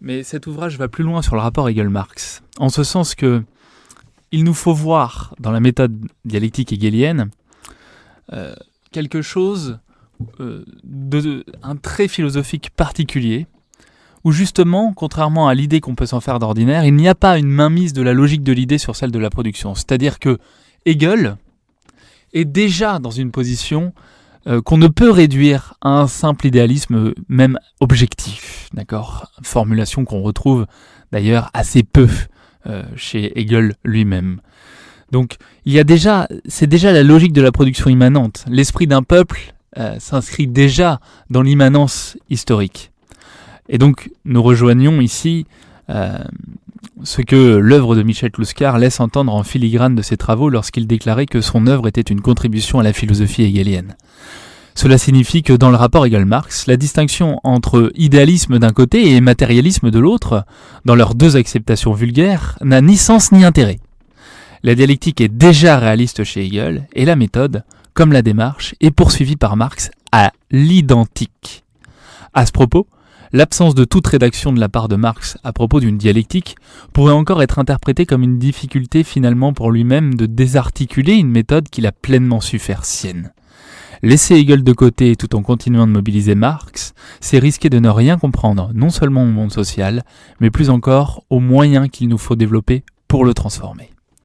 Mais cet ouvrage va plus loin sur le rapport Hegel-Marx, en ce sens que il nous faut voir dans la méthode dialectique hegelienne quelque chose un trait philosophique particulier, où justement, contrairement à l'idée qu'on peut s'en faire d'ordinaire, il n'y a pas une mainmise de la logique de l'idée sur celle de la production. C'est-à-dire que Hegel est déjà dans une position qu'on ne peut réduire à un simple idéalisme, même objectif, d'accord ? Formulation qu'on retrouve d'ailleurs assez peu chez Hegel lui-même. Donc, c'est déjà la logique de la production immanente. L'esprit d'un peuple s'inscrit déjà dans l'immanence historique. Et donc, nous rejoignons ici ce que l'œuvre de Michel Kluskar laisse entendre en filigrane de ses travaux lorsqu'il déclarait que son œuvre était une contribution à la philosophie hegelienne. Cela signifie que dans le rapport Hegel-Marx, la distinction entre idéalisme d'un côté et matérialisme de l'autre, dans leurs deux acceptations vulgaires, n'a ni sens ni intérêt. La dialectique est déjà réaliste chez Hegel, et la méthode, comme la démarche, est poursuivie par Marx à l'identique. À ce propos, l'absence de toute rédaction de la part de Marx à propos d'une dialectique pourrait encore être interprétée comme une difficulté finalement pour lui-même de désarticuler une méthode qu'il a pleinement su faire sienne. Laisser Hegel de côté tout en continuant de mobiliser Marx, c'est risquer de ne rien comprendre non seulement au monde social, mais plus encore aux moyens qu'il nous faut développer pour le transformer.